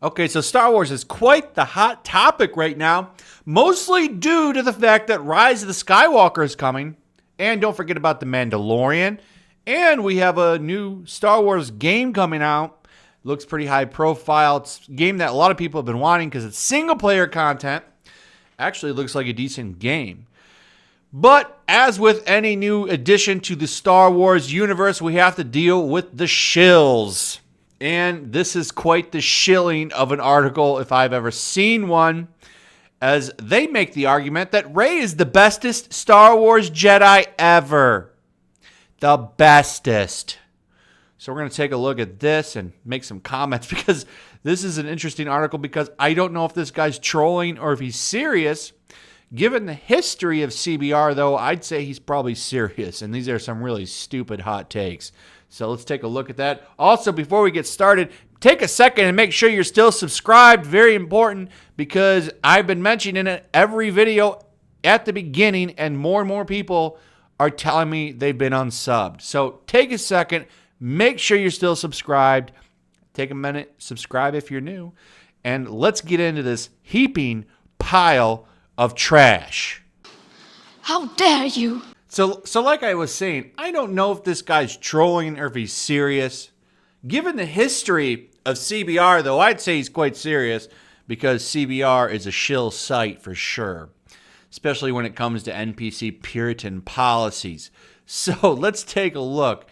Okay, so Star Wars is quite the hot topic right now, mostly due to the fact that Rise of the Skywalker is coming. And don't forget about The Mandalorian. And we have a new Star Wars game coming out. Looks pretty high profile. It's a game that a lot of people have been wanting because it's single player content. Actually, looks like a decent game. But as with any new addition to the Star Wars universe, we have to deal with the shills. And this is quite the shilling of an article if I've ever seen one, as they make the argument that Rey is the bestest Star Wars Jedi ever. The bestest. So we're going to take a look at this and make some comments because this is an interesting article because I don't know if this guy's trolling or if he's serious. Given the history of CBR, though, I'd say he's probably serious, and these are some really stupid hot takes. So let's take a look at that. Also, before we get started, take a second and make sure you're still subscribed. Very important because I've been mentioning it every video at the beginning, and more people are telling me they've been unsubbed. So take a second, make sure you're still subscribed. Take a minute, subscribe if you're new, and let's get into this heaping pile of trash. How dare you? So like I was saying, I don't know if this guy's trolling or if he's serious. Given the history of CBR, though, I'd say he's quite serious because CBR is a shill site for sure, especially when it comes to NPC Puritan policies. So let's take a look.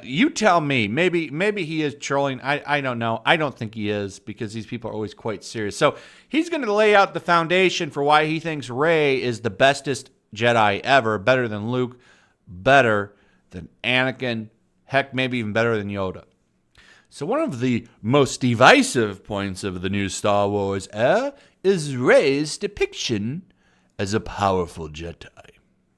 You tell me. Maybe he is trolling. I don't know. I don't think he is because these people are always quite serious. So he's going to lay out the foundation for why he thinks Rey is the bestest Jedi ever, better than Luke, better than Anakin, heck, maybe even better than Yoda. So one of the most divisive points of the new Star Wars era is Rey's depiction as a powerful Jedi.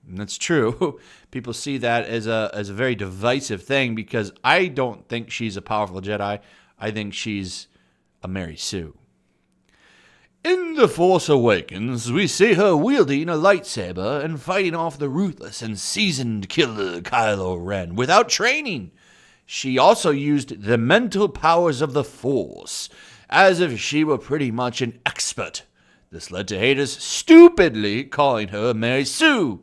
And that's true. People see that as a very divisive thing because I don't think she's a powerful Jedi. I think she's a Mary Sue. In The Force Awakens, we see her wielding a lightsaber and fighting off the ruthless and seasoned killer Kylo Ren without training. She also used the mental powers of the Force, as if she were pretty much an expert. This led to haters stupidly calling her Mary Sue,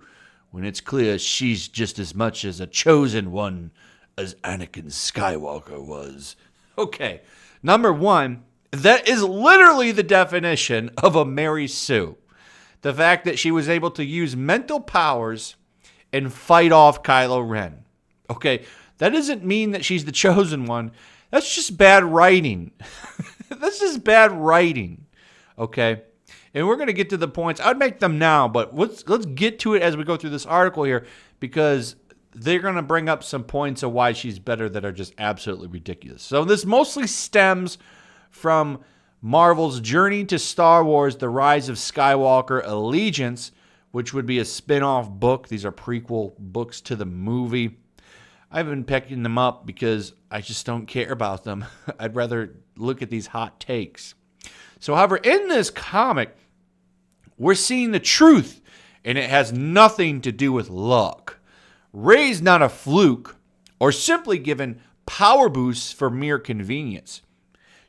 when it's clear she's just as much as a chosen one as Anakin Skywalker was. Okay, number one, that is literally the definition of a Mary Sue. The fact that she was able to use mental powers and fight off Kylo Ren. Okay, that doesn't mean that she's the chosen one. That's just bad writing. That's just bad writing. Okay, and we're going to get to the points. I'd make them now, but let's get to it as we go through this article here because they're going to bring up some points of why she's better that are just absolutely ridiculous. So this mostly stems from Marvel's Journey to Star Wars, The Rise of Skywalker Allegiance, which would be a spin-off book. These are prequel books to the movie. I've been picking them up because I just don't care about them. I'd rather look at these hot takes. So, however, in this comic, we're seeing the truth, and it has nothing to do with luck. Rey's not a fluke or simply given power boosts for mere convenience.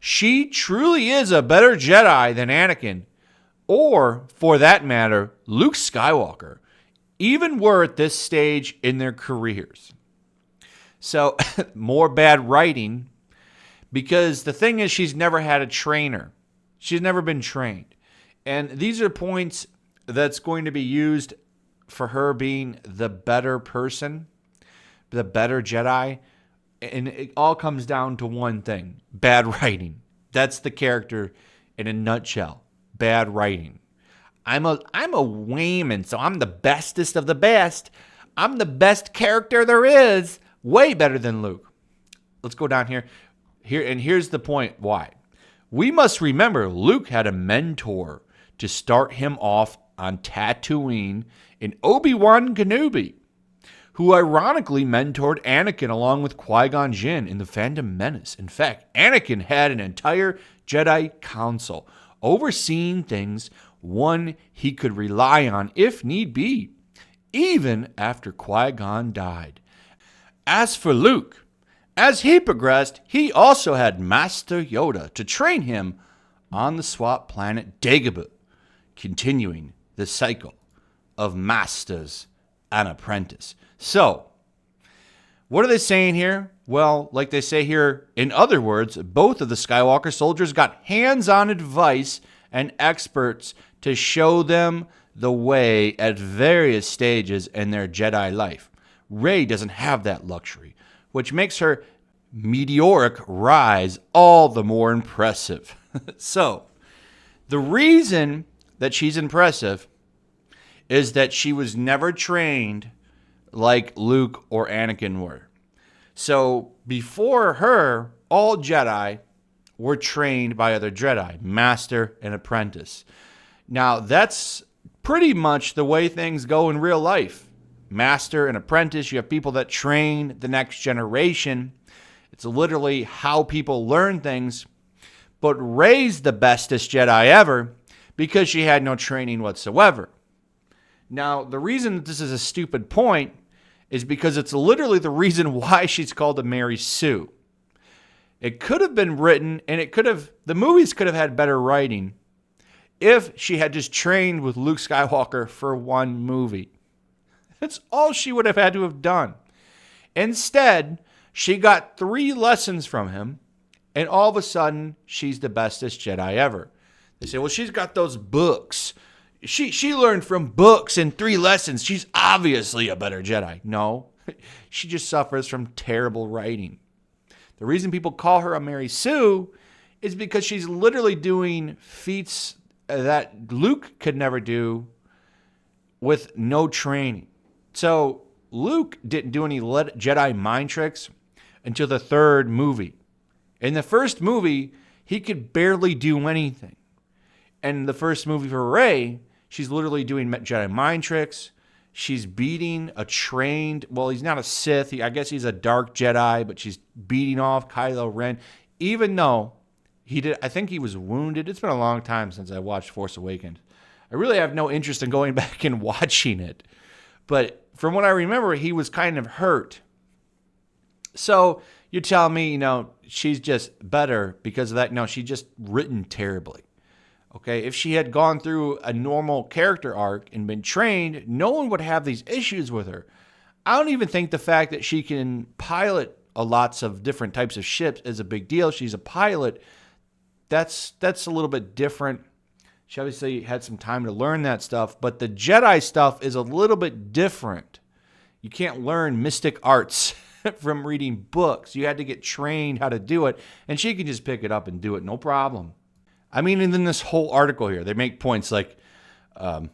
She truly is a better Jedi than Anakin, or, for that matter, Luke Skywalker, even were at this stage in their careers. So, more bad writing, because the thing is she's never had a trainer. She's never been trained. And these are points that's going to be used for her being the better person, the better Jedi. And it all comes down to one thing: bad writing. That's the character in a nutshell. Bad writing. I'm a Wayman, so I'm the bestest of the best. I'm the best character there is. Way better than Luke. Let's go down here. Here's the point why. We must remember Luke had a mentor to start him off on Tatooine in Obi-Wan Kenobi, who ironically mentored Anakin along with Qui-Gon Jinn in The Phantom Menace. In fact, Anakin had an entire Jedi council overseeing things, one he could rely on if need be, even after Qui-Gon died. As for Luke, As he progressed, he also had Master Yoda to train him on the swap planet Dagobah, continuing the cycle of masters and apprentice. So, what are they saying here? Well, like they say here, in other words, both of the Skywalker soldiers got hands-on advice and experts to show them the way at various stages in their Jedi life. Rey doesn't have that luxury, which makes her meteoric rise all the more impressive. So, the reason that she's impressive is that she was never trained like Luke or Anakin were. So, before her, all Jedi were trained by other Jedi, master and apprentice. Now, that's pretty much the way things go in real life. Master and apprentice, you have people that train the next generation. It's literally how people learn things. But Rey's the bestest Jedi ever because she had no training whatsoever. Now, the reason that this is a stupid point is because it's literally the reason why she's called a Mary Sue. It could have been written, and the movies could have had better writing if she had just trained with Luke Skywalker for one movie. That's all she would have had to have done. Instead, she got 3 lessons from him, and all of a sudden, she's the bestest Jedi ever. They say, well, she's got those books. She learned from books in 3 lessons. She's obviously a better Jedi. No, she just suffers from terrible writing. The reason people call her a Mary Sue is because she's literally doing feats that Luke could never do with no training. So Luke didn't do any Jedi mind tricks until the 3rd movie. In the first movie, he could barely do anything. And the first movie for Rey, she's literally doing Jedi mind tricks. She's beating a trained, well, he's not a Sith. I guess he's a dark Jedi, but she's beating off Kylo Ren. Even though I think he was wounded. It's been a long time since I watched Force Awakens. I really have no interest in going back and watching it. But from what I remember, he was kind of hurt. So you're telling me, she's just better because of that? No, she's just written terribly. Okay, if she had gone through a normal character arc and been trained, no one would have these issues with her. I don't even think the fact that she can pilot lots of different types of ships is a big deal. She's a pilot. That's a little bit different. She obviously had some time to learn that stuff, but the Jedi stuff is a little bit different. You can't learn mystic arts from reading books. You had to get trained how to do it, and she can just pick it up and do it, no problem. I mean, and then this whole article here, they make points like General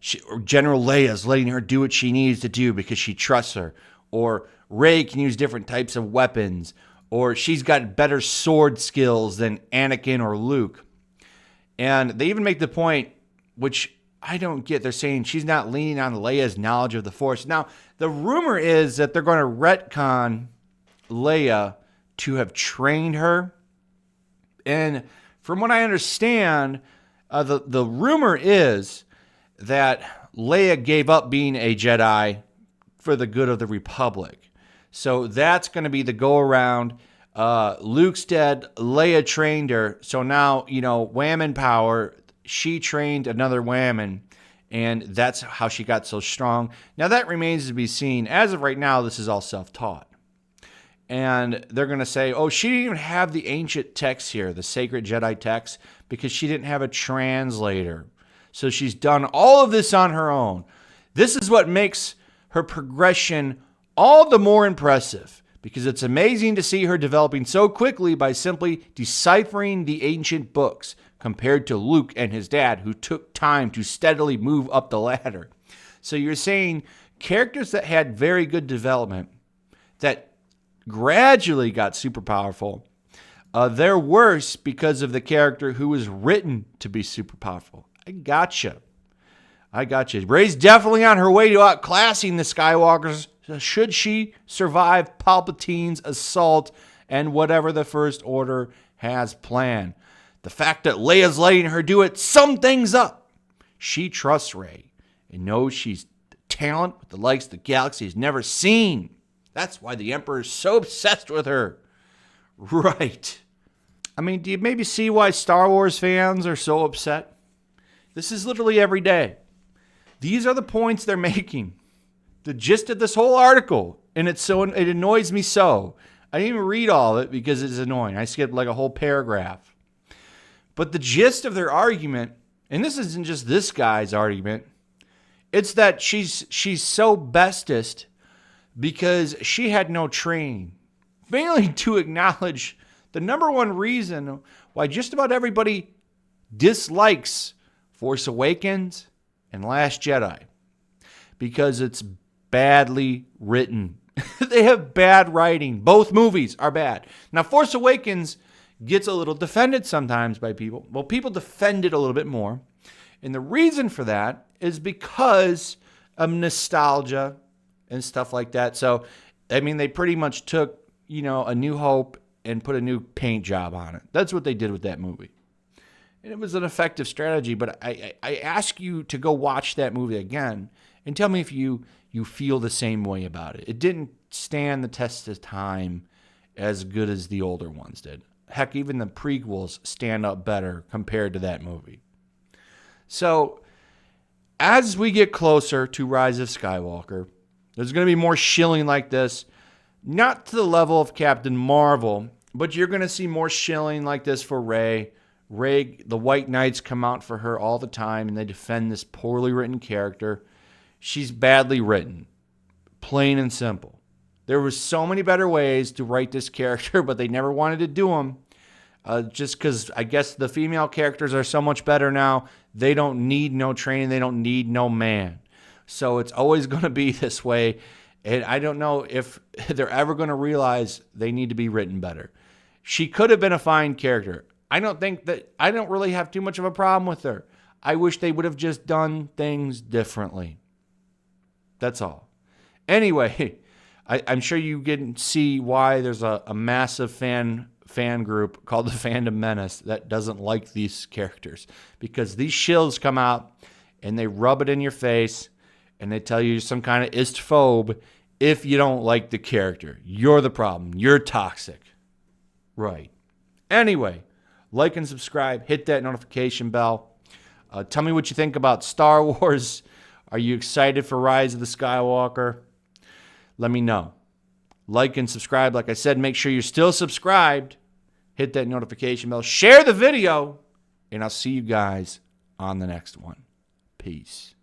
Leia's letting her do what she needs to do because she trusts her, or Rey can use different types of weapons, or she's got better sword skills than Anakin or Luke. And they even make the point, which I don't get, they're saying she's not leaning on Leia's knowledge of the Force. Now, the rumor is that they're going to retcon Leia to have trained her. And from what I understand, the rumor is that Leia gave up being a Jedi for the good of the Republic. So that's going to be the go-around. Luke's dead. Leia trained her. So now, Whammon power. She trained another Whammon, and that's how she got so strong. Now, that remains to be seen. As of right now, this is all self-taught. And they're going to say, oh, she didn't even have the ancient text here, the sacred Jedi text, because she didn't have a translator. So she's done all of this on her own. This is what makes her progression all the more impressive, because it's amazing to see her developing so quickly by simply deciphering the ancient books compared to Luke and his dad, who took time to steadily move up the ladder. So you're saying characters that had very good development, that gradually got super powerful, they're worse because of the character who was written to be super powerful. I gotcha. Rey's definitely on her way to outclassing the Skywalkers should she survive Palpatine's assault and whatever the First Order has planned. The fact that Leia's letting her do it sums things up. She trusts Rey and knows she's talent with the likes the galaxy has never seen. That's why the Emperor is so obsessed with her. Right. I mean, do you maybe see why Star Wars fans are so upset? This is literally every day. These are the points they're making. The gist of this whole article. And it annoys me so. I didn't even read all of it because it's annoying. I skipped like a whole paragraph. But the gist of their argument, and this isn't just this guy's argument, it's that she's so bestest because she had no training. Failing to acknowledge the number one reason why just about everybody dislikes Force Awakens and Last Jedi. Because it's badly written. They have bad writing. Both movies are bad. Now, Force Awakens gets a little defended sometimes by people. Well, people defend it a little bit more. And the reason for that is because of nostalgia and stuff like that. So, I mean, they pretty much took, A New Hope and put a new paint job on it. That's what they did with that movie. And it was an effective strategy, but I ask you to go watch that movie again and tell me if you feel the same way about it. It didn't stand the test of time as good as the older ones did. Heck, even the prequels stand up better compared to that movie. So, as we get closer to Rise of Skywalker, there's going to be more shilling like this. Not to the level of Captain Marvel, but you're going to see more shilling like this for Rey. Rey, the White Knights come out for her all the time, and they defend this poorly written character. She's badly written, plain and simple. There was so many better ways to write this character, but they never wanted to do them. Just because I guess the female characters are so much better now, they don't need no training, they don't need no man. So it's always going to be this way, and I don't know if they're ever going to realize they need to be written better. She could have been a fine character. I don't really have too much of a problem with her. I wish they would have just done things differently. That's all. Anyway, I'm sure you can see why there's a massive fan group called the Fandom Menace that doesn't like these characters. Because these shills come out and they rub it in your face and they tell you you're some kind of istphobe if you don't like the character. You're the problem. You're toxic. Right. Anyway, like and subscribe. Hit that notification bell. Tell me what you think about Star Wars. Are you excited for Rise of the Skywalker? Let me know. Like and subscribe. Like I said, make sure you're still subscribed. Hit that notification bell. Share the video. And I'll see you guys on the next one. Peace.